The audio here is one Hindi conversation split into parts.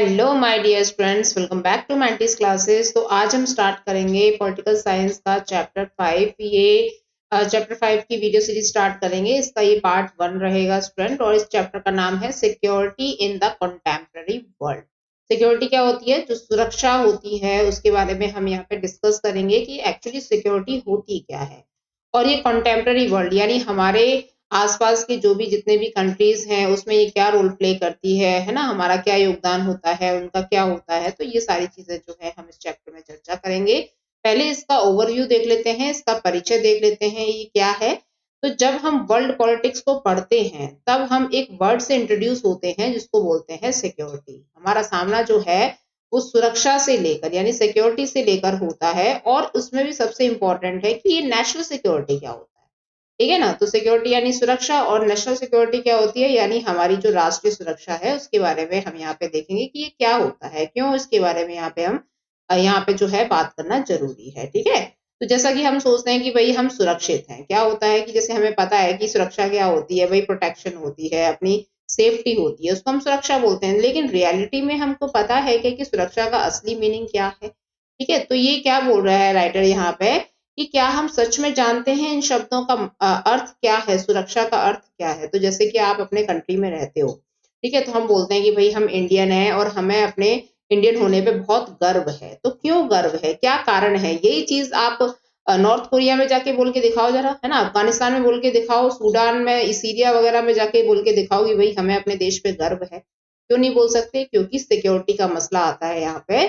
Hello my dear friends, welcome back to मैंटीज क्लासेस। तो आज हम स्टार्ट करेंगे पॉलिटिकल साइंस का चैप्टर 5। ये चैप्टर 5 की वीडियो सीरीज स्टार्ट करेंगे। इसका ये पार्ट 1 रहेगा स्टूडेंट, और इस चैप्टर का नाम है security in the contemporary world. Security क्या होती है, जो सुरक्षा होती है उसके बारे में हम यहाँ पे डिस्कस करेंगे कि एक्चुअली सिक्योरिटी होती क्या है। और ये कंटेम्पररी वर्ल्ड यानी हमारे आसपास के जो भी जितने भी कंट्रीज हैं उसमें ये क्या रोल प्ले करती है ना, हमारा क्या योगदान होता है, उनका क्या होता है। तो ये सारी चीजें जो है हम इस चैप्टर में चर्चा करेंगे। पहले इसका ओवरव्यू देख लेते हैं, इसका परिचय देख लेते हैं ये क्या है। तो जब हम वर्ल्ड पॉलिटिक्स को पढ़ते हैं तब हम एक वर्ड से इंट्रोड्यूस होते हैं जिसको बोलते हैं सिक्योरिटी। हमारा सामना जो है वो सुरक्षा से लेकर यानी सिक्योरिटी से लेकर होता है, और उसमें भी सबसे इंपॉर्टेंट है कि ये नेशनल सिक्योरिटी क्या होता है। ठीक है ना। तो सिक्योरिटी यानी सुरक्षा, और नेशनल सिक्योरिटी क्या होती है यानी हमारी जो राष्ट्रीय सुरक्षा है उसके बारे में हम यहाँ पे देखेंगे कि ये क्या होता है, क्यों इसके बारे में यहाँ पे हम यहाँ पे जो है बात करना जरूरी है। ठीक है। तो जैसा कि हम सोचते हैं कि भाई हम सुरक्षित हैं, क्या होता है कि जैसे हमें पता है कि सुरक्षा क्या होती है, भाई प्रोटेक्शन होती है, अपनी सेफ्टी होती है, उसको हम सुरक्षा बोलते हैं। लेकिन रियलिटी में हमको पता है कि सुरक्षा का असली मीनिंग क्या है। ठीक है। तो ये क्या बोल रहा है राइटर यहाँ पे कि क्या हम सच में जानते हैं इन शब्दों का अर्थ क्या है, सुरक्षा का अर्थ क्या है। तो जैसे कि आप अपने कंट्री में रहते हो, ठीक है, तो हम बोलते हैं कि भाई हम इंडियन हैं और हमें अपने इंडियन होने पे बहुत गर्व है। तो क्यों गर्व है, क्या कारण है, यही चीज आप नॉर्थ कोरिया में जाके बोल के दिखाओ जरा, है ना, अफगानिस्तान में बोल के दिखाओ, सूडान में, सीरिया वगैरह में जाके बोल के दिखाओ कि भाई हमें अपने देश पे गर्व है। क्यों नहीं बोल सकते, क्योंकि सिक्योरिटी का मसला आता है यहाँ पे।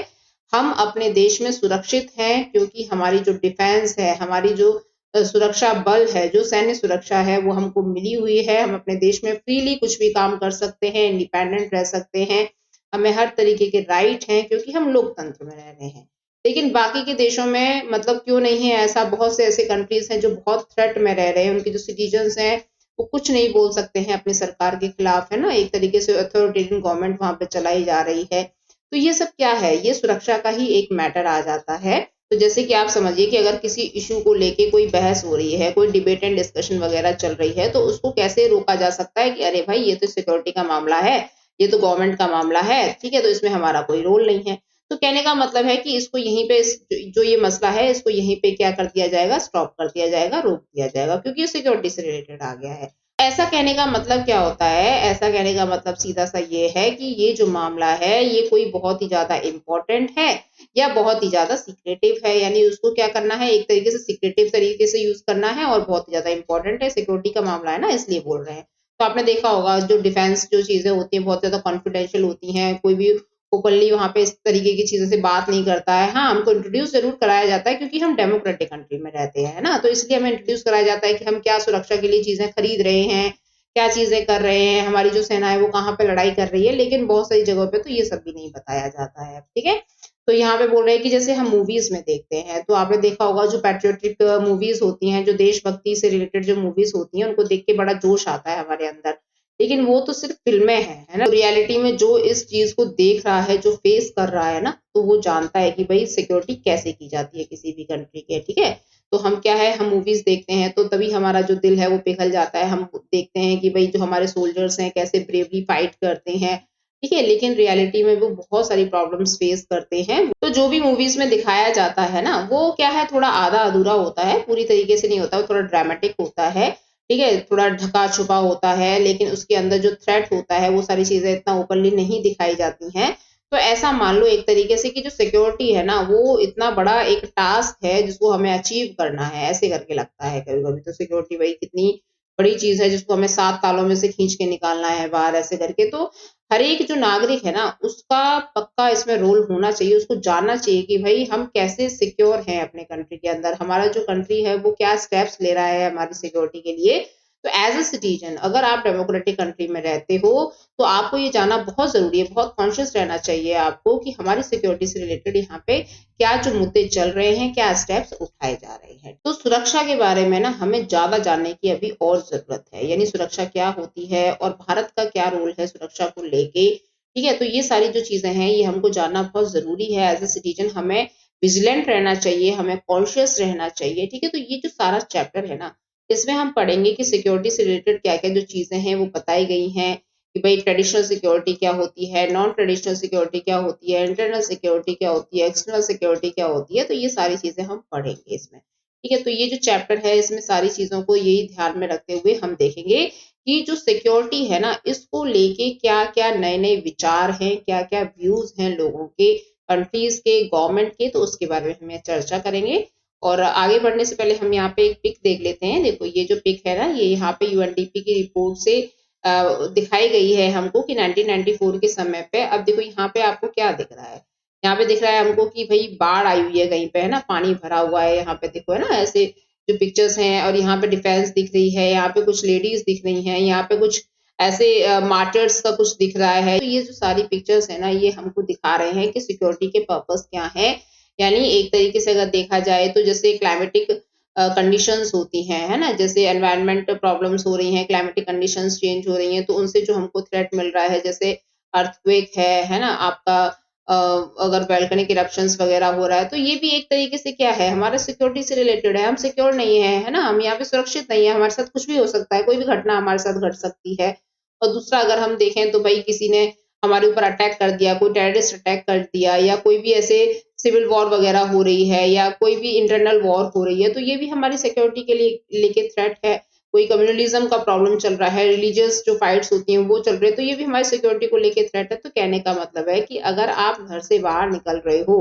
हम अपने देश में सुरक्षित हैं क्योंकि हमारी जो डिफेंस है, हमारी जो सुरक्षा बल है, जो सैन्य सुरक्षा है वो हमको मिली हुई है। हम अपने देश में फ्रीली कुछ भी काम कर सकते हैं, इंडिपेंडेंट रह सकते हैं, हमें हर तरीके के राइट हैं क्योंकि हम लोकतंत्र में रह रहे हैं। लेकिन बाकी के देशों में मतलब क्यों नहीं है ऐसा, बहुत से ऐसे कंट्रीज हैं जो बहुत थ्रेट में रह रहे हैं, उनके जो सिटीजन्स हैं वो कुछ नहीं बोल सकते हैं अपनी सरकार के खिलाफ, है ना, एक तरीके से अथॉरिटेरियन गवर्नमेंट वहां पे चलाई जा रही है। तो ये सब क्या है, ये सुरक्षा का ही एक मैटर आ जाता है। तो जैसे कि आप समझिए कि अगर किसी इशू को लेके कोई बहस हो रही है, कोई डिबेट एंड डिस्कशन वगैरह चल रही है, तो उसको कैसे रोका जा सकता है कि अरे भाई ये तो सिक्योरिटी का मामला है, ये तो गवर्नमेंट का मामला है, ठीक है, तो इसमें हमारा कोई रोल नहीं है। तो कहने का मतलब है कि इसको यहीं पे जो ये मसला है इसको यहीं पे क्या कर दिया जाएगा, स्टॉप कर दिया जाएगा, रोक दिया जाएगा, क्योंकि ये सिक्योरिटी से रिलेटेड आ गया है। ऐसा कहने का मतलब क्या होता है, ऐसा कहने का मतलब सीधा सा ये है कि ये जो मामला है ये कोई बहुत ही ज्यादा इम्पोर्टेंट है या बहुत ही ज्यादा सीक्रेटिव है, यानी उसको क्या करना है, एक तरीके से सीक्रेटिव तरीके से यूज करना है, और बहुत ही ज्यादा इंपॉर्टेंट है, सिक्योरिटी का मामला है ना, इसलिए बोल रहे हैं। तो आपने देखा होगा जो डिफेंस जो चीजें होती हैं बहुत ज्यादा कॉन्फिडेंशियल होती हैं, कोई भी ओपनली वहां पे इस तरीके की चीजों से बात नहीं करता है। हाँ, हमको इंट्रोड्यूस जरूर कराया जाता है क्योंकि हम डेमोक्रेटिक कंट्री में रहते हैं ना, तो इसलिए हमें इंट्रोड्यूस कराया जाता है कि हम क्या सुरक्षा के लिए चीजें खरीद रहे हैं, क्या चीजें कर रहे हैं, हमारी जो सेना है वो कहाँ पे लड़ाई कर रही है। लेकिन बहुत सारी जगहों पे तो ये सब भी नहीं बताया जाता है। ठीक है। तो यहाँ पे बोल रहे हैं कि जैसे हम मूवीज में देखते हैं, तो आपने देखा होगा जो पैट्रियोटिक मूवीज होती हैं, जो देशभक्ति से रिलेटेड जो मूवीज होती हैं, उनको देख के बड़ा जोश आता है हमारे अंदर। लेकिन वो तो सिर्फ फिल्में हैं, है ना। रियलिटी में जो इस चीज को देख रहा है, जो फेस कर रहा है ना, तो वो जानता है कि भाई सिक्योरिटी कैसे की जाती है किसी भी कंट्री के। ठीक है। तो हम क्या है, हम मूवीज देखते हैं तो तभी हमारा जो दिल है वो पिघल जाता है, हम देखते हैं कि भाई जो हमारे सोल्जर्स हैं कैसे ब्रेवली फाइट करते हैं। ठीक है। लेकिन रियलिटी में वो बहुत सारी प्रॉब्लम्स फेस करते हैं। तो जो भी मूवीज में दिखाया जाता है ना, वो क्या है, थोड़ा आधा अधूरा होता है, पूरी तरीके से नहीं होता, वो थोड़ा ड्रामेटिक होता है। ठीक है, थोड़ा ढका छुपा होता है, लेकिन उसके अंदर जो थ्रेट होता है वो सारी चीजें इतना ओपनली नहीं दिखाई जाती हैं। तो ऐसा मान लो एक तरीके से कि जो सिक्योरिटी है ना वो इतना बड़ा एक टास्क है जिसको हमें अचीव करना है, ऐसे करके लगता है कभी कभी। तो सिक्योरिटी भाई कितनी बड़ी चीज है जिसको हमें 7 तालों में से खींच के निकालना है बाहर, ऐसे करके। तो हर एक जो नागरिक है ना उसका पक्का इसमें रोल होना चाहिए, उसको जानना चाहिए कि भाई हम कैसे सिक्योर हैं अपने कंट्री के अंदर, हमारा जो कंट्री है वो क्या स्टेप्स ले रहा है हमारी सिक्योरिटी के लिए। तो एज अ सिटीजन अगर आप डेमोक्रेटिक कंट्री में रहते हो तो आपको ये जानना बहुत जरूरी है, बहुत कॉन्शियस रहना चाहिए आपको कि हमारी सिक्योरिटी से रिलेटेड यहाँ पे क्या जो मुद्दे चल रहे हैं, क्या स्टेप्स उठाए जा रहे हैं। तो सुरक्षा के बारे में ना हमें ज्यादा जानने की अभी और जरूरत है, यानी सुरक्षा क्या होती है और भारत का क्या रोल है सुरक्षा को लेके। ठीक है। तो ये सारी जो चीजें हैं ये हमको जानना बहुत जरूरी है। एज ए सिटीजन हमें विजिलेंट रहना चाहिए, हमें कॉन्शियस रहना चाहिए। ठीक है। तो ये जो सारा चैप्टर है ना इसमें हम पढ़ेंगे कि सिक्योरिटी से रिलेटेड क्या क्या जो चीजें हैं वो बताई गई हैं, कि भाई ट्रेडिशनल सिक्योरिटी क्या होती है, नॉन ट्रेडिशनल सिक्योरिटी क्या होती है, इंटरनल सिक्योरिटी क्या होती है, एक्सटर्नल सिक्योरिटी क्या होती है। तो ये सारी चीजें हम पढ़ेंगे इसमें। ठीक है, तो ये जो चैप्टर है इसमें सारी चीजों को यही ध्यान में रखते हुए हम देखेंगे कि जो सिक्योरिटी है ना, इसको लेके क्या क्या नए नए विचार हैं, क्या क्या व्यूज हैं लोगों के, कंट्रीज के, गवर्नमेंट के। तो उसके बारे में हम चर्चा करेंगे। और आगे बढ़ने से पहले हम यहाँ पे एक पिक देख लेते हैं। देखो ये जो पिक है ना, ये यहाँ पे यूएनडीपी की रिपोर्ट से दिखाई गई है हमको कि 1994 के समय पे। अब देखो यहाँ पे आपको क्या दिख रहा है, यहाँ पे दिख रहा है हमको कि भाई बाढ़ आई हुई है कहीं पे, है ना, पानी भरा हुआ है। यहाँ पे देखो, है ना, ऐसे जो पिक्चर्स हैं। और यहाँ पे डिफेंस दिख रही है, यहाँ पे कुछ लेडीज दिख रही हैं, यहाँ पे कुछ ऐसे मार्टर्स का कुछ दिख रहा है। तो ये जो सारी पिक्चर्स है ना, ये हमको दिखा रहे हैं कि सिक्योरिटी के पर्पस क्या है। यानी एक तरीके से अगर देखा जाए तो जैसे क्लाइमेटिक कंडीशंस होती हैं, है ना, जैसे एनवायरनमेंट प्रॉब्लम्स हो रही हैं, क्लाइमेटिक कंडीशंस चेंज हो रही हैं, तो उनसे जो हमको थ्रेट मिल रहा है, जैसे अर्थक्वेक है ना, आपका अगर वोल्केनिक इरप्शंस वगैरह हो रहा है, तो ये भी एक तरीके से क्या है, हमारा सिक्योरिटी से रिलेटेड है। हम सिक्योर नहीं है ना, हम यहाँ पे सुरक्षित नहीं है, हमारे साथ कुछ भी हो सकता है, कोई भी घटना हमारे साथ घट सकती है। और दूसरा अगर हम देखें तो भाई किसी ने हमारे ऊपर अटैक कर दिया, कोई टेररिस्ट अटैक कर दिया, या कोई भी ऐसे सिविल वॉर वगैरह हो रही है, या कोई भी इंटरनल वॉर हो रही है, तो ये भी हमारी सिक्योरिटी के लिए लेके थ्रेट है। कोई कम्युनलिज्म का प्रॉब्लम चल रहा है, रिलीजियस जो फाइट्स होती हैं वो चल रही है, तो ये भी हमारी सिक्योरिटी को लेके थ्रेट है। तो कहने का मतलब है कि अगर आप घर से बाहर निकल रहे हो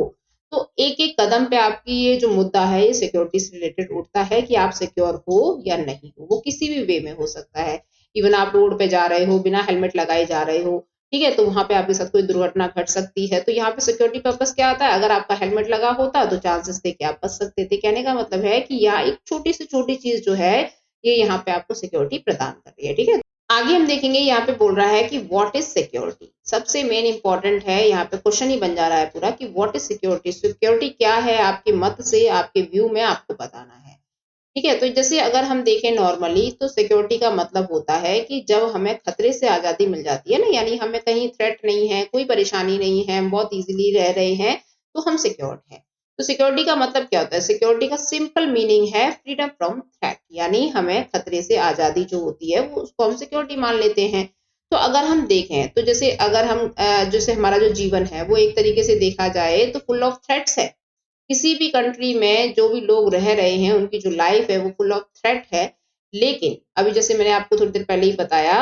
तो एक एक कदम पे आपकी ये जो मुद्दा है ये सिक्योरिटी से रिलेटेड उठता है कि आप सिक्योर हो या नहीं हो। वो किसी भी वे में हो सकता है। इवन आप रोड पे जा रहे हो, बिना हेलमेट लगाए जा रहे हो, ठीक है, तो वहां पे आपके साथ कोई दुर्घटना घट सकती है। तो यहाँ पे सिक्योरिटी पर्पस क्या आता है, अगर आपका हेलमेट लगा होता तो चांसेस थे कि आप बच सकते थे। कहने का मतलब है कि यहाँ एक छोटी से छोटी चीज जो है ये यहाँ पे आपको सिक्योरिटी प्रदान कर रही है। ठीक है, आगे हम देखेंगे, यहाँ पे बोल रहा है कि व्हाट इज सिक्योरिटी। सबसे मेन इंपॉर्टेंट है, यहाँ पे क्वेश्चन ही बन जा रहा है पूरा कि व्हाट इज सिक्योरिटी। सिक्योरिटी क्या है, आपके मत से, आपके व्यू में आपको बताना है। ठीक है, तो जैसे अगर हम देखें नॉर्मली तो सिक्योरिटी का मतलब होता है कि जब हमें खतरे से आजादी मिल जाती है ना, यानी हमें कहीं थ्रेट नहीं है, कोई परेशानी नहीं है, हम बहुत इजीली रह रहे हैं, तो हम सिक्योर्ड हैं। तो सिक्योरिटी का मतलब क्या होता है, सिक्योरिटी का सिंपल मीनिंग है फ्रीडम फ्रॉम थ्रेट, यानी हमें खतरे से आजादी जो होती है वो उसको हम सिक्योरिटी मान लेते हैं। तो अगर हम देखें तो जैसे अगर हम जैसे हमारा जो जीवन है वो एक तरीके से देखा जाए तो फुल ऑफ थ्रेट्स है। किसी भी कंट्री में जो भी लोग रह रहे हैं उनकी जो लाइफ है वो फुल ऑफ थ्रेट है। लेकिन अभी जैसे मैंने आपको थोड़ी देर पहले ही बताया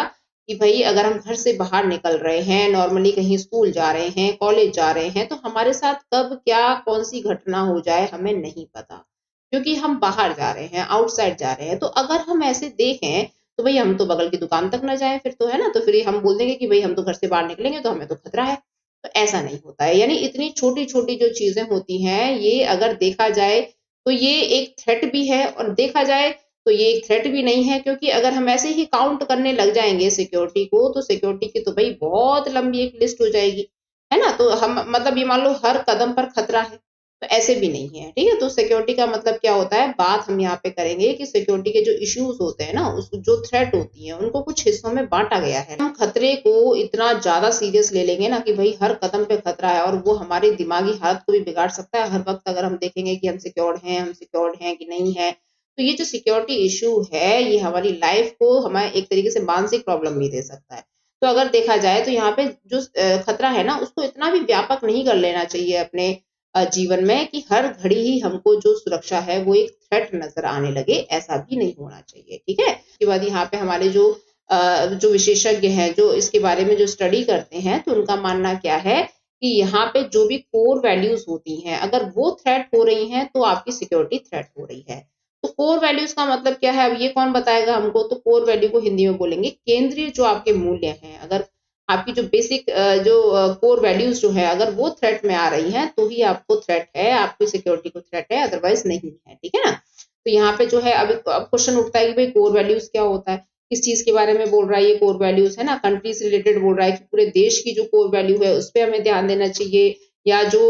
कि भाई अगर हम घर से बाहर निकल रहे हैं, नॉर्मली कहीं स्कूल जा रहे हैं, कॉलेज जा रहे हैं, तो हमारे साथ कब क्या कौन सी घटना हो जाए हमें नहीं पता, क्योंकि हम बाहर जा रहे हैं, आउटसाइड जा रहे हैं। तो अगर हम ऐसे देखें तो भाई हम तो बगल की दुकान तक ना जाएं फिर तो, है ना, तो फिर हम बोल देंगे कि भाई हम तो घर से बाहर निकलेंगे तो हमें तो खतरा है। तो ऐसा नहीं होता है, यानी इतनी छोटी छोटी जो चीजें होती हैं ये अगर देखा जाए तो ये एक थ्रेट भी है, और देखा जाए तो ये एक थ्रेट भी नहीं है, क्योंकि अगर हम ऐसे ही काउंट करने लग जाएंगे सिक्योरिटी को तो सिक्योरिटी की तो भाई बहुत लंबी एक लिस्ट हो जाएगी, है ना। तो हम मतलब ये मान लो हर कदम पर खतरा है, तो ऐसे भी नहीं है। ठीक है, तो सिक्योरिटी का मतलब क्या होता है, बात हम यहाँ पे करेंगे कि सिक्योरिटी के जो इश्यूज होते हैं ना, उस जो थ्रेट होती है उनको कुछ हिस्सों में बांटा गया है। हम खतरे को इतना ज्यादा सीरियस ले लेंगे ना कि भाई हर कदम पे खतरा है, और वो हमारी दिमागी हालत को भी बिगाड़ सकता है। हर वक्त अगर हम देखेंगे कि हम सिक्योर्ड हैं, हम सिक्योर्ड हैं कि नहीं है, तो ये जो सिक्योरिटी इशू है ये हमारी लाइफ को हमें एक तरीके से मानसिक प्रॉब्लम भी दे सकता है। तो अगर देखा जाए तो यहाँ पे जो खतरा है ना उसको इतना भी व्यापक नहीं कर लेना चाहिए अपने जीवन में कि हर घड़ी ही हमको जो सुरक्षा है वो एक थ्रेट नजर आने लगे, ऐसा भी नहीं होना चाहिए। ठीक है, उसके बाद यहाँ पे हमारे जो विशेषज्ञ हैं जो इसके बारे में जो स्टडी करते हैं तो उनका मानना क्या है कि यहाँ पे जो भी कोर वैल्यूज होती हैं अगर वो थ्रेट हो रही हैं तो आपकी सिक्योरिटी थ्रेट हो रही है। तो कोर वैल्यूज का मतलब क्या है, अब ये कौन बताएगा हमको। तो कोर वैल्यू को हिंदी में बोलेंगे केंद्रीय जो आपके मूल्य हैं। अगर आपकी जो बेसिक जो कोर वैल्यूज जो है अगर वो थ्रेट में आ रही हैं तो ही आपको थ्रेट है, आपकी सिक्योरिटी को थ्रेट है, अदरवाइज नहीं है। ठीक है ना। तो यहाँ पे जो है अब क्वेश्चन उठता है कि भाई कोर वैल्यूज क्या होता है, किस चीज के बारे में बोल रहा है ये कोर वैल्यूज, है ना, कंट्री से रिलेटेड बोल रहा है कि पूरे देश की जो कोर वैल्यू है उस पर हमें ध्यान देना चाहिए, या जो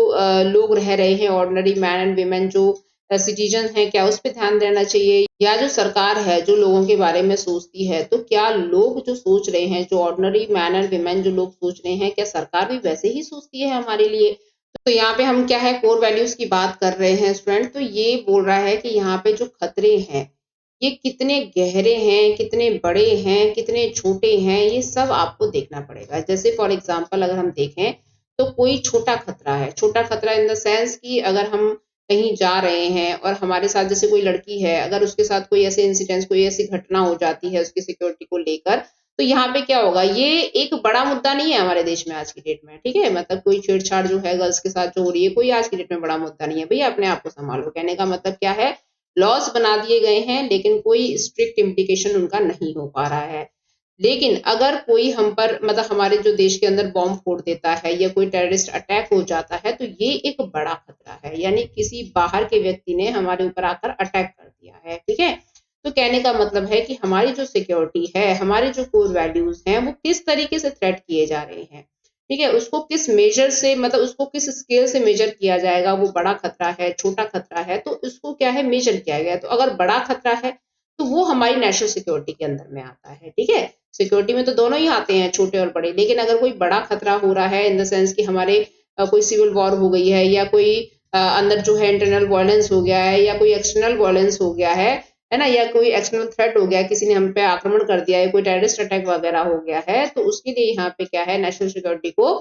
लोग रह रहे हैं ऑर्डिनरी मैन एंड वीमेन जो सिटीजन है क्या उस पर ध्यान देना चाहिए, या जो सरकार है जो लोगों के बारे में सोचती है तो क्या लोग जो सोच रहे हैं, जो ऑर्डिनरी मैन एंड वीमेन जो लोग सोच रहे हैं, क्या सरकार भी वैसे ही सोचती है हमारे लिए। तो यहाँ पे हम क्या है कोर वैल्यूज की बात कर रहे हैं स्टूडेंट। तो ये बोल रहा है कि यहाँ पे जो खतरे हैं ये कितने गहरे हैं, कितने बड़े हैं, कितने छोटे हैं, ये सब आपको देखना पड़ेगा। जैसे फॉर एग्जांपल अगर हम देखें तो कोई छोटा खतरा है, छोटा खतरा इन द सेंस कि अगर हम कहीं जा रहे हैं और हमारे साथ जैसे कोई लड़की है, अगर उसके साथ कोई ऐसे इंसिडेंट्स, कोई ऐसी घटना हो जाती है उसकी सिक्योरिटी को लेकर, तो यहाँ पे क्या होगा, ये एक बड़ा मुद्दा नहीं है हमारे देश में आज की डेट में, ठीक है। मतलब कोई छेड़छाड़ जो है गर्ल्स के साथ जो हो रही है, कोई आज की डेट में बड़ा मुद्दा नहीं है। भैया अपने आप को संभालो, कहने का मतलब क्या है, लॉस बना दिए गए हैं लेकिन कोई स्ट्रिक्ट इम्प्लीकेशन उनका नहीं हो पा रहा है। लेकिन अगर कोई हम पर मतलब हमारे जो देश के अंदर बॉम्ब फोड़ देता है या कोई टेररिस्ट अटैक हो जाता है, तो ये एक बड़ा खतरा है, यानी किसी बाहर के व्यक्ति ने हमारे ऊपर आकर अटैक कर दिया है, ठीक है। तो कहने का मतलब है कि हमारी जो सिक्योरिटी है, हमारे जो कोर वैल्यूज हैं, वो किस तरीके से थ्रेट किए जा रहे हैं, ठीक है। उसको किस मेजर से, मतलब उसको किस स्केल से मेजर किया जाएगा, वो बड़ा खतरा है, छोटा खतरा है, तो इसको क्या है, मेजर किया गया है। तो अगर बड़ा खतरा है तो वो हमारी नेशनल सिक्योरिटी के अंदर में आता है, ठीक है। सिक्योरिटी में तो दोनों ही आते हैं, छोटे और बड़े, लेकिन अगर कोई बड़ा खतरा हो रहा है इन द सेंस कि हमारे कोई सिविल वॉर हो गई है, या कोई अंदर जो है इंटरनल वायलेंस हो गया है, या कोई एक्सटर्नल वायलेंस हो गया है ना, या कोई एक्सटर्नल थ्रेट हो गया, किसी ने हम पे आक्रमण कर दिया है, कोई टेररिस्ट अटैक वगैरह हो गया है, तो उसके लिए यहाँ पे क्या है, नेशनल सिक्योरिटी को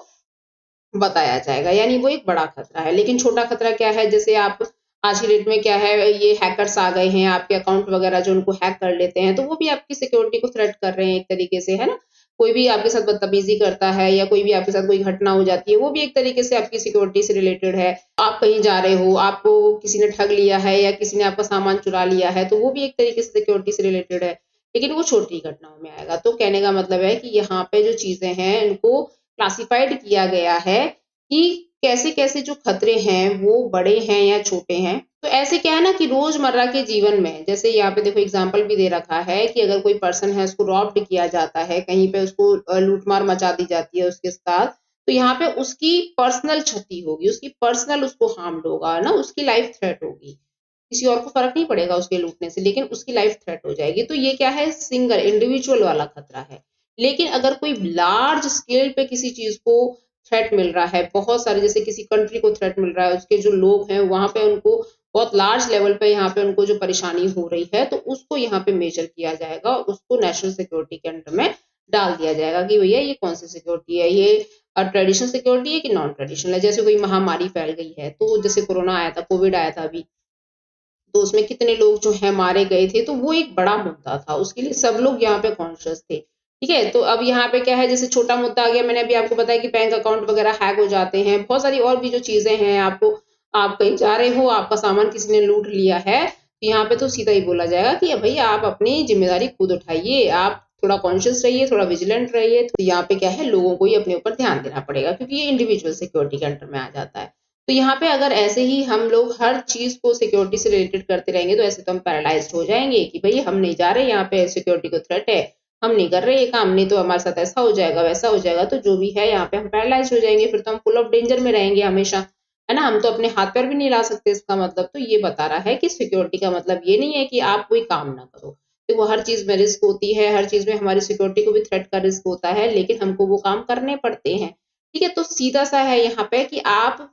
बताया जाएगा, यानी वो एक बड़ा खतरा है। लेकिन छोटा खतरा क्या है, जैसे आप आज की डेट में क्या है, ये हैकर्स आ गए हैं, आपके अकाउंट वगैरह जो उनको हैक कर लेते हैं, तो वो भी आपकी सिक्योरिटी को थ्रेट कर रहे हैं एक तरीके से, है ना। कोई भी आपके साथ बदतमीजी करता है या कोई भी आपके साथ कोई घटना हो जाती है, वो भी एक तरीके से आपकी सिक्योरिटी से रिलेटेड है। आप कहीं जा रहे हो, आपको किसी ने ठग लिया है या किसी ने आपका सामान चुरा लिया है, तो वो भी एक तरीके से सिक्योरिटी से रिलेटेड है, लेकिन वो छोटी घटनाओं में आएगा। तो कहने का मतलब है कि यहाँ पे जो चीजें हैं इनको क्लासिफाइड किया गया है कि कैसे-कैसे जो खतरे हैं वो बड़े हैं या छोटे हैं। तो ऐसे क्या है ना कि रोजमर्रा के जीवन में, जैसे यहाँ पे देखो एग्जाम्पल भी दे रखा है कि अगर कोई पर्सन है उसको रॉब्ड किया जाता है, कहीं पे उसको लूटमार मचा दी जाती है उसके साथ, तो यहाँ पे उसकी पर्सनल क्षति होगी, उसकी पर्सनल उसको हार्म होगा ना, उसकी लाइफ थ्रेट होगी। किसी और को फर्क नहीं पड़ेगा उसके लूटने से, लेकिन उसकी लाइफ थ्रेट हो जाएगी। तो ये क्या है, सिंगल इंडिविजुअल वाला खतरा है। लेकिन अगर कोई लार्ज स्केल पे किसी चीज को थ्रेट मिल रहा है, बहुत सारे, जैसे किसी कंट्री को थ्रेट मिल रहा है, उसके जो लोग हैं वहां पे उनको बहुत लार्ज लेवल पे यहाँ पे उनको जो परेशानी हो रही है, तो उसको यहाँ पे मेजर किया जाएगा, उसको नेशनल सिक्योरिटी के अंडर में डाल दिया जाएगा कि भैया ये कौन सी सिक्योरिटी है, ये ट्रेडिशनल सिक्योरिटी है कि नॉन ट्रेडिशनल है। जैसे कोई महामारी फैल गई है, तो जैसे कोरोना आया था, कोविड आया था अभी, तो उसमें कितने लोग जो है मारे गए थे, तो वो एक बड़ा मुद्दा था, उसके लिए सब लोग यहाँ पे कॉन्शियस थे, ठीक है। तो अब यहाँ पे क्या है, जैसे छोटा मुद्दा आ गया, मैंने अभी आपको बताया कि बैंक अकाउंट वगैरह हैक हो जाते हैं, बहुत सारी और भी जो चीजें हैं, आपको, आप कहीं जा रहे हो, आपका सामान किसी ने लूट लिया है, तो यहाँ पे तो सीधा ही बोला जाएगा कि भैया आप अपनी जिम्मेदारी खुद उठाइए, आप थोड़ा कॉन्शियस रहिए, थोड़ा विजिलेंट रहिए। तो यहाँ पे क्या है, लोगों को ही अपने ऊपर ध्यान देना पड़ेगा, क्योंकि ये इंडिविजुअल सिक्योरिटी के अंडर में आ जाता है। तो यहाँ पे अगर ऐसे ही हम लोग हर चीज को सिक्योरिटी से रिलेटेड करते रहेंगे, तो ऐसे तो हम पैरालाइज्ड हो जाएंगे कि भाई हम नहीं जा रहे, यहाँ पे सिक्योरिटी को थ्रेट है, हम नहीं कर रहे ये काम, नहीं तो हमारे साथ ऐसा हो जाएगा, वैसा हो जाएगा, तो जो भी है यहाँ पे हम पैरालाइज्ड हो जाएंगे, फिर तो हम फुल ऑफ डेंजर में रहेंगे हमेशा, है ना। हम तो अपने हाथ पैर भी नहीं ला सकते इसका मतलब। तो ये बता रहा है कि सिक्योरिटी का मतलब ये नहीं है कि आप कोई काम ना करो, तो वो हर चीज में रिस्क होती है, हर चीज में हमारी सिक्योरिटी को भी थ्रेट का रिस्क होता है, लेकिन हमको वो काम करने पड़ते हैं, ठीक है। तो सीधा सा है यहाँ पे कि आप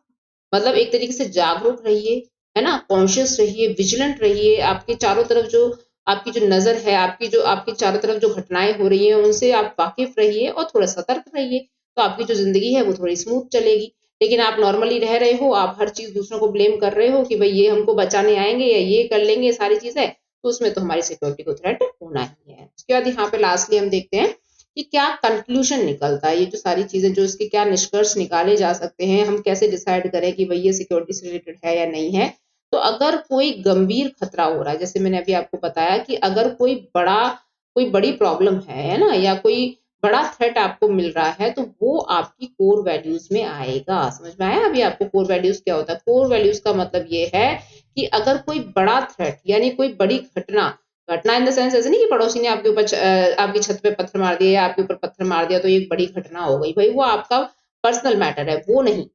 मतलब एक तरीके से जागरूक रहिए, है ना, कॉन्शियस रहिए, विजिलेंट रहिए, आपके चारों तरफ जो आपकी जो नजर है, आपकी चारों तरफ जो घटनाएं हो रही हैं उनसे आप वाकिफ रहिए और थोड़ा सतर्क रहिए, तो आपकी जो जिंदगी है वो थोड़ी स्मूथ चलेगी। लेकिन आप नॉर्मली रह रहे हो, आप हर चीज दूसरों को ब्लेम कर रहे हो कि भाई ये हमको बचाने आएंगे या ये कर लेंगे सारी चीजें, तो उसमें तो हमारी सिक्योरिटी को थ्रेट होना ही है। उसके बाद यहाँ पे लास्टली हम देखते हैं कि क्या कंक्लूजन निकलता है, ये जो सारी चीजें जो इसके क्या निष्कर्ष निकाले जा सकते हैं, हम कैसे डिसाइड करें कि भाई ये सिक्योरिटी से रिलेटेड है या नहीं है। तो अगर कोई गंभीर खतरा हो रहा है, जैसे मैंने अभी आपको बताया कि अगर कोई बड़ी प्रॉब्लम है ना, या कोई बड़ा थ्रेट आपको मिल रहा है, तो वो आपकी कोर वैल्यूज में आएगा। समझ में आया अभी आपको कोर वैल्यूज क्या होता है? कोर वैल्यूज का मतलब ये है कि अगर कोई बड़ा थ्रेट यानी कोई बड़ी घटना, घटना इन द सेंस ऐसे नहीं कि पड़ोसी ने आपके ऊपर आपकी छत पे पत्थर मार दिया या आपके ऊपर पत्थर मार दिया तो ये एक बड़ी घटना हो गई, भाई वो आपका पर्सनल मैटर है, वो नहीं।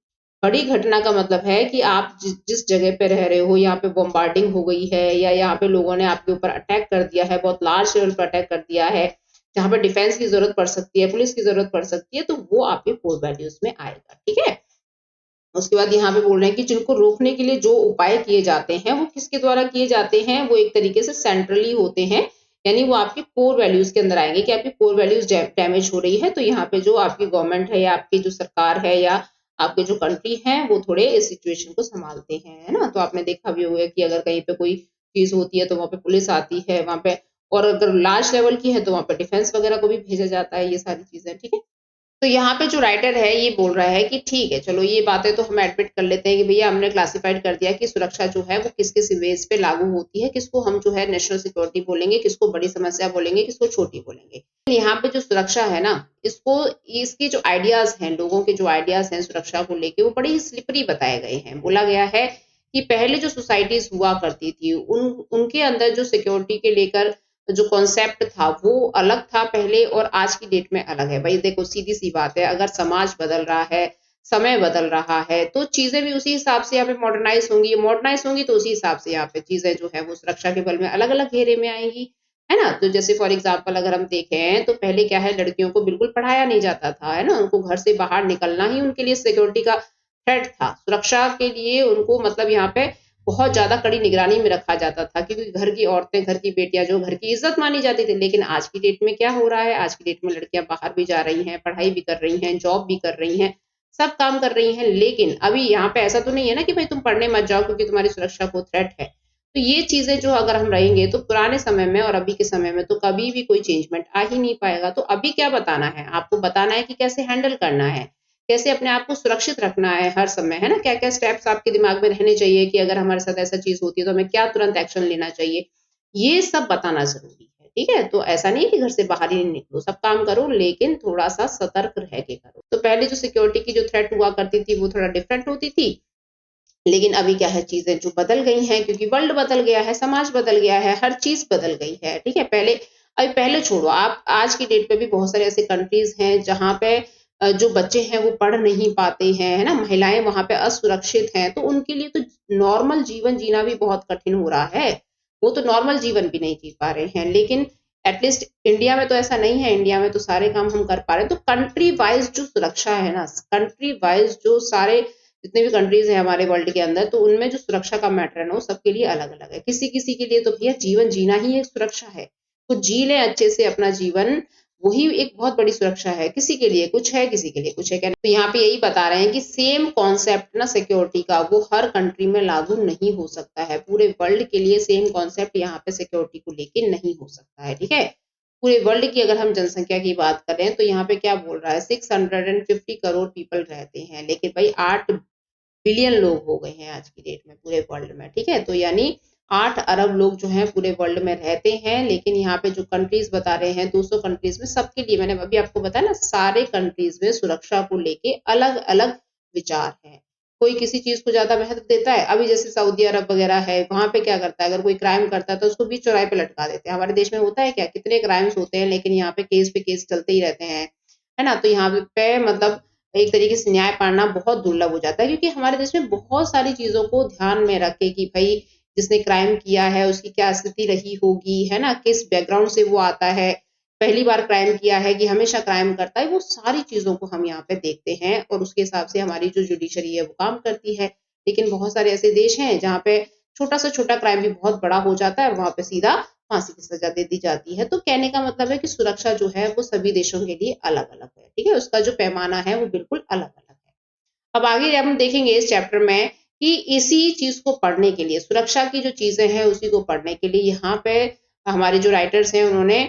बड़ी घटना का मतलब है कि आप जिस जगह पे रह रहे हो, यहाँ पे बॉम्बार्डिंग हो गई है, या यहाँ पे लोगों ने आपके ऊपर अटैक कर दिया है, बहुत लार्ज लेवल पर अटैक कर दिया है, जहाँ पे डिफेंस की जरूरत पड़ सकती है, पुलिस की जरूरत पड़ सकती है, तो वो आपके कोर वैल्यूज में आएगा, ठीक है। उसके बाद यहाँ पे बोल रहे हैं कि जिनको रोकने के लिए जो उपाय किए जाते हैं वो किसके द्वारा किए जाते हैं, वो एक तरीके से सेंट्रली होते हैं, यानी वो आपके कोर वैल्यूज के अंदर आएंगे कि आपकी कोर वैल्यूज डैमेज हो रही है, तो यहाँ पे जो आपकी गवर्नमेंट है या आपकी जो सरकार है या आपके जो कंट्री है वो थोड़े इस सिचुएशन को संभालते हैं, है ना। तो आपने देखा भी होगा कि अगर कहीं पे कोई चीज होती है तो वहां पे पुलिस आती है वहां पे, और अगर लार्ज लेवल की है तो वहां पे डिफेंस वगैरह को भी भेजा जाता है, ये सारी चीजें, ठीक है। तो यहाँ पे जो राइटर है ये बोल रहा है कि ठीक है, चलो ये बातें तो हम एडमिट कर लेते हैं कि भैया हमने क्लासिफाइड कर दिया कि सुरक्षा जो है वो किस किस बेस पे लागू होती है, किसको हम जो है नेशनल सिक्योरिटी बोलेंगे, किसको बड़ी समस्या बोलेंगे, किसको छोटी बोलेंगे। यहाँ पे जो सुरक्षा है ना, इसको, इसके जो आइडियाज हैं, लोगों के जो आइडियाज हैं सुरक्षा को लेके, वो बड़े ही स्लिपरी बताए गए हैं। बोला गया है कि पहले जो सोसाइटीज हुआ करती थी उनके अंदर जो सिक्योरिटी के लेकर जो कॉन्सेप्ट था वो अलग था पहले, और आज की डेट में अलग है। भाई देखो सीधी सी बात है, अगर समाज बदल रहा है, समय बदल रहा है, तो चीजें भी उसी हिसाब से यहाँ पे मॉडर्नाइज होंगी तो उसी हिसाब से यहाँ पे चीजें जो है वो सुरक्षा के बल में अलग अलग घेरे में आएंगी, है ना। तो जैसे फॉर एग्जाम्पल अगर हम देखें तो पहले क्या है, लड़कियों को बिल्कुल पढ़ाया नहीं जाता था, है ना, उनको घर से बाहर निकलना ही उनके लिए सिक्योरिटी का थ्रेट था, सुरक्षा के लिए उनको मतलब यहाँ पे बहुत ज्यादा कड़ी निगरानी में रखा जाता था, क्योंकि घर की औरतें, घर की बेटियां जो घर की इज्जत मानी जाती थी। लेकिन आज की डेट में क्या हो रहा है, आज की डेट में लड़कियां बाहर भी जा रही हैं, पढ़ाई भी कर रही हैं, जॉब भी कर रही हैं, सब काम कर रही हैं, लेकिन अभी यहाँ पे ऐसा तो नहीं है ना कि भाई तुम पढ़ने मत जाओ क्योंकि तुम्हारी सुरक्षा को थ्रेट है। तो ये चीजें जो अगर हम रहेंगे तो पुराने समय में और अभी के समय में तो कभी भी कोई चेंजमेंट आ ही नहीं पाएगा। तो अभी क्या बताना है आपको, बताना है कि कैसे हैंडल करना है, कैसे अपने आप को सुरक्षित रखना है हर समय, है ना, क्या क्या स्टेप्स आपके दिमाग में रहने चाहिए कि अगर हमारे साथ ऐसा चीज होती है तो हमें क्या तुरंत एक्शन लेना चाहिए, ये सब बताना जरूरी है, ठीक है। तो ऐसा नहीं है कि घर से बाहर ही नहीं निकलो, सब काम करो लेकिन थोड़ा सा सतर्क रह के करो। तो पहले जो सिक्योरिटी की जो थ्रेट हुआ करती थी वो थोड़ा डिफरेंट होती थी, लेकिन अभी क्या है, चीजें जो बदल गई हैं क्योंकि वर्ल्ड बदल गया है, समाज बदल गया है, हर चीज बदल गई है, ठीक है। पहले, अभी पहले छोड़ो, आप आज की डेट पे भी बहुत सारे ऐसे कंट्रीज हैं जहां पे जो बच्चे हैं वो पढ़ नहीं पाते हैं, है ना, महिलाएं वहां पे असुरक्षित हैं, तो उनके लिए तो नॉर्मल जीवन जीना भी बहुत कठिन हो रहा है, वो तो नॉर्मल जीवन भी नहीं जी पा रहे हैं। लेकिन एटलीस्ट इंडिया में तो ऐसा नहीं है, इंडिया में तो सारे काम हम कर पा रहे हैं। तो कंट्री वाइज जो सुरक्षा है ना, कंट्री वाइज जो सारे जितने भी कंट्रीज हैं हमारे वर्ल्ड के अंदर, तो उनमें जो सुरक्षा का मैटर है ना वो सबके लिए अलग अलग है। किसी किसी के लिए तो भैया जीवन जीना ही एक सुरक्षा है, कुछ जी ले अच्छे से अपना जीवन, वही एक बहुत बड़ी सुरक्षा है। किसी के लिए कुछ है, किसी के लिए कुछ है, क्या। तो यहाँ पे यही बता रहे हैं कि सेम कॉन्सेप्ट ना सिक्योरिटी का वो हर कंट्री में लागू नहीं हो सकता है, पूरे वर्ल्ड के लिए सेम कॉन्सेप्ट यहाँ पे सिक्योरिटी को लेके नहीं हो सकता है, ठीक है। पूरे वर्ल्ड की अगर हम जनसंख्या की बात करें तो यहाँ पे क्या बोल रहा है, 650 करोड़ पीपल रहते हैं, लेकिन भाई 8 बिलियन लोग हो गए हैं आज की डेट में पूरे वर्ल्ड में, ठीक है। तो यानी 8 अरब लोग जो हैं पूरे वर्ल्ड में रहते हैं, लेकिन यहाँ पे जो कंट्रीज बता रहे हैं 200 कंट्रीज में, सबके लिए, मैंने अभी आपको बताया ना, सारे कंट्रीज में सुरक्षा को लेके अलग अलग विचार है। कोई किसी चीज को ज्यादा महत्व देता है, अभी जैसे सऊदी अरब वगैरह है, वहां पे क्या करता है, अगर कोई क्राइम करता है तो उसको बीच चौराहे पे लटका देते हैं। हमारे देश में होता है क्या, कितने क्राइम्स होते हैं, लेकिन यहाँ पे केस चलते ही रहते हैं, है ना। तो यहाँ पे मतलब एक तरीके से न्याय पाना बहुत दुर्लभ हो जाता है, क्योंकि हमारे देश में बहुत सारी चीजों को ध्यान में रखे कि भाई जिसने क्राइम किया है उसकी क्या स्थिति रही होगी, है ना, किस बैकग्राउंड से वो आता है, पहली बार क्राइम किया है कि हमेशा क्राइम करता है, वो सारी चीजों को हम यहाँ पे देखते हैं और उसके हिसाब से हमारी जो जुडिशरी है वो काम करती है। लेकिन बहुत सारे ऐसे देश हैं जहाँ पे छोटा सा छोटा क्राइम भी बहुत बड़ा हो जाता है और वहां पे सीधा फांसी की सजा दे दी जाती है। तो कहने का मतलब है कि सुरक्षा जो है वो सभी देशों के लिए अलग अलग है, ठीक है, उसका जो पैमाना है वो बिल्कुल अलग अलग है। अब आगे हम देखेंगे इस चैप्टर में कि इसी चीज को पढ़ने के लिए, सुरक्षा की जो चीजें हैं उसी को पढ़ने के लिए यहाँ पे हमारे जो राइटर्स हैं उन्होंने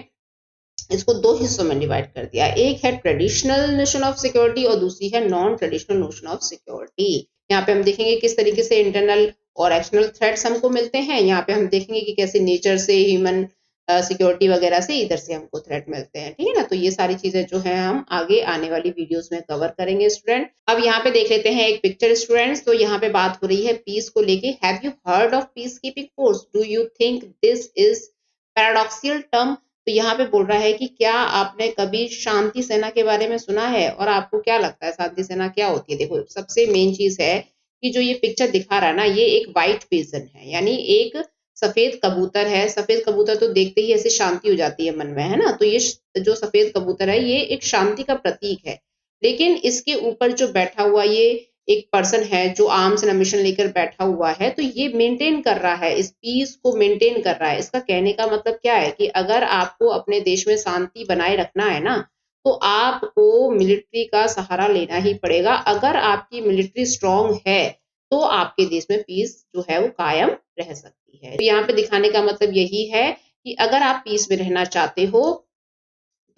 इसको दो हिस्सों में डिवाइड कर दिया। एक है ट्रेडिशनल नोशन ऑफ सिक्योरिटी और दूसरी है non traditional notion of security. यहाँ पे हम देखेंगे किस तरीके से इंटरनल और एक्सटर्नल थ्रेट्स हमको मिलते हैं। यहाँ पे हम देखेंगे कि कैसे नेचर से, ह्यूमन सिक्योरिटी वगैरह से इधर से हमको थ्रेट मिलते हैं, ठीक है ना। तो ये सारी चीजें जो है हम आगे आने वाली वीडियोस में कवर करेंगे स्टूडेंट। अब यहाँ पे देख लेते हैं एक पिक्चर स्टूडेंट्स। तो यहाँ पे बात हो रही है पीस को लेके। Have you heard of peace keeping force, do you think this is paradoxical term. तो यहाँ पे बोल रहा है कि क्या आपने कभी शांति सेना के बारे में सुना है और आपको क्या लगता है शांति सेना क्या होती है। देखो सबसे मेन चीज है कि जो ये पिक्चर दिखा रहा है ना, ये एक व्हाइट पिजन है, यानी एक सफेद कबूतर है। सफेद कबूतर तो देखते ही ऐसे शांति हो जाती है मन में, है ना। तो ये जो सफेद कबूतर है ये एक शांति का प्रतीक है, लेकिन इसके ऊपर जो बैठा हुआ ये एक पर्सन है जो आर्म्स एंड एम्बिशन लेकर बैठा हुआ है, तो ये मेंटेन कर रहा है, इस पीस को मेंटेन कर रहा है। इसका कहने का मतलब क्या है कि अगर आपको अपने देश में शांति बनाए रखना है ना, तो आपको मिलिट्री का सहारा लेना ही पड़ेगा। अगर आपकी मिलिट्री स्ट्रांग है तो आपके देश में पीस जो है वो कायम रह सकती है। तो यहाँ पे दिखाने का मतलब यही है कि अगर आप पीस में रहना चाहते हो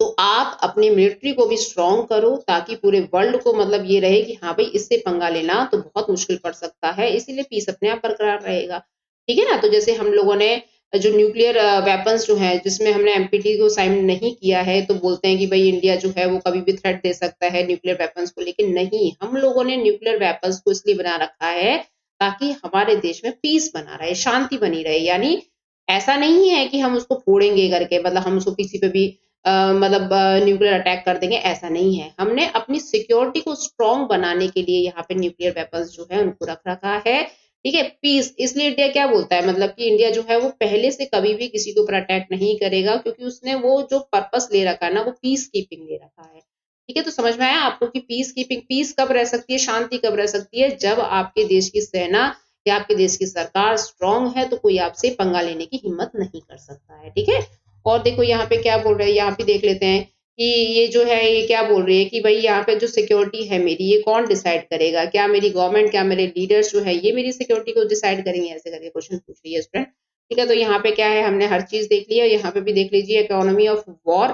तो आप अपनी मिलिट्री को भी स्ट्रांग करो, ताकि पूरे वर्ल्ड को मतलब ये रहे कि हाँ भाई इससे पंगा लेना तो बहुत मुश्किल पड़ सकता है, इसीलिए पीस अपने आप बरकरार रहेगा। ठीक है ना। तो जैसे हम लोगों ने जो न्यूक्लियर वेपन्स जो है, जिसमें हमने एमपीटी को साइन नहीं किया है, तो बोलते हैं कि भाई इंडिया जो है वो कभी भी थ्रेट दे सकता है न्यूक्लियर वेपन्स को, लेकिन नहीं, हम लोगों ने न्यूक्लियर वेपन्स को इसलिए बना रखा है ताकि हमारे देश में पीस बना रहे, शांति बनी रहे। यानी ऐसा नहीं है कि हम उसको फोड़ेंगे करके, मतलब हम उसको किसी पे भी मतलब न्यूक्लियर अटैक कर देंगे, ऐसा नहीं है। हमने अपनी सिक्योरिटी को स्ट्रांग बनाने के लिए यहाँ पे न्यूक्लियर वेपन्स जो है उनको रख रखा है। ठीक है, पीस, इसलिए इंडिया क्या बोलता है, मतलब कि इंडिया जो है वो पहले से कभी भी किसी के ऊपर अटैक नहीं करेगा, क्योंकि उसने वो जो पर्पस ले रखा है ना, वो पीस कीपिंग ले रखा है। ठीक है, तो समझ में आया आपको कि पीस कीपिंग, पीस कब रह सकती है, शांति कब रह सकती है, जब आपके देश की सेना या आपके देश की सरकार स्ट्रांग है, तो कोई आपसे पंगा लेने की हिम्मत नहीं कर सकता है। ठीक है। और देखो यहाँ पे क्या बोल रहे हैं, यहाँ पे देख लेते हैं कि ये जो है ये क्या बोल रही है कि भाई यहाँ पे जो सिक्योरिटी है मेरी, ये कौन डिसाइड करेगा, क्या मेरी गवर्नमेंट, क्या मेरे लीडर्स जो है ये मेरी सिक्योरिटी को डिसाइड करेंगे, ऐसे करके क्वेश्चन पूछ रही है स्टूडेंट। ठीक है, तो यहाँ पे क्या है, हमने हर चीज देख लिया। यहाँ पे भी देख लीजिए इकोनॉमी ऑफ वॉर।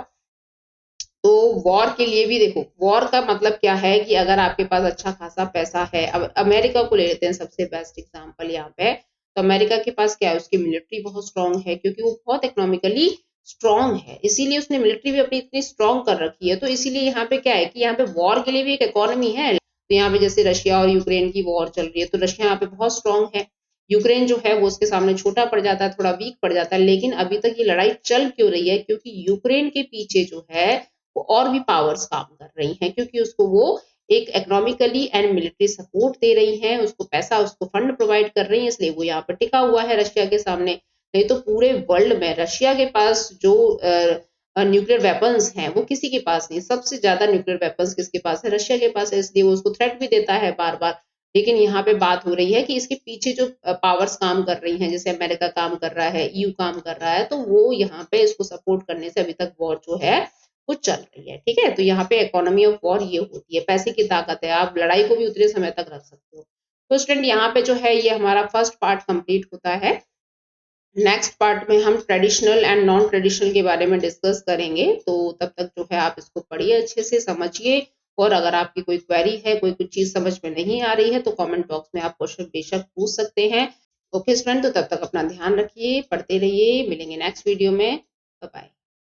तो वॉर के लिए भी देखो, वॉर का मतलब क्या है कि अगर आपके पास अच्छा खासा पैसा है, अब अमेरिका को ले लेते हैं सबसे बेस्ट एग्जांपल यहाँ पे। तो अमेरिका के पास क्या है, उसकी मिलिट्री बहुत स्ट्रांग है, क्योंकि वो बहुत इकोनॉमिकली स्ट्रांग है, इसीलिए उसने मिलिट्री भी अपनी इतनी स्ट्रांग कर रखी है। तो इसीलिए यहाँ पे क्या है कि यहाँ पे वॉर के लिए भी एक इकोनॉमी है। तो यहाँ पे जैसे रशिया और यूक्रेन की वॉर चल रही है, तो रशिया यहाँ पे बहुत स्ट्रांग है, यूक्रेन जो है वो उसके सामने छोटा पड़ जाता है, थोड़ा वीक पड़ जाता है। लेकिन अभी तक ये लड़ाई चल क्यों रही है, क्योंकि यूक्रेन के पीछे जो है वो और भी पावर्स काम कर रही हैं, क्योंकि उसको वो एक इकोनॉमिकली एंड मिलिट्री सपोर्ट दे रही हैं, उसको पैसा, उसको फंड प्रोवाइड कर रही हैं, इसलिए वो यहाँ पर टिका हुआ है रशिया के सामने। नहीं तो पूरे वर्ल्ड में रशिया के पास जो न्यूक्लियर वेपन्स हैं वो किसी के पास नहीं। सबसे ज्यादा न्यूक्लियर वेपन्स किसके पास है, रशिया के पास है, इसलिए वो उसको थ्रेट भी देता है बार बार। लेकिन यहाँ पे बात हो रही है कि इसके पीछे जो पावर्स काम कर रही हैं, जैसे अमेरिका काम कर रहा है, ईयू काम कर रहा है, तो वो यहाँ पे इसको सपोर्ट करने से अभी तक वॉर जो है वो चल रही है। ठीक है, तो यहाँ पे इकोनॉमी ऑफ वॉर ये होती है, पैसे की ताकत है, आप लड़ाई को भी उतने समय तक रख सकते हो। तो स्टूडेंट यहाँ पे जो है ये हमारा फर्स्ट पार्ट कंप्लीट होता है। नेक्स्ट पार्ट में हम ट्रेडिशनल एंड नॉन ट्रेडिशनल के बारे में डिस्कस करेंगे। तो तब तक जो है आप इसको पढ़िए, अच्छे से समझिए, और अगर आपकी कोई क्वेरी है, कोई कुछ चीज समझ में नहीं आ रही है, तो कमेंट बॉक्स में आप क्वेश्चन बेशक पूछ सकते हैं। ओके स्टूडेंट, तो तब तक अपना ध्यान रखिए, पढ़ते रहिए, मिलेंगे नेक्स्ट वीडियो में। Bye bye.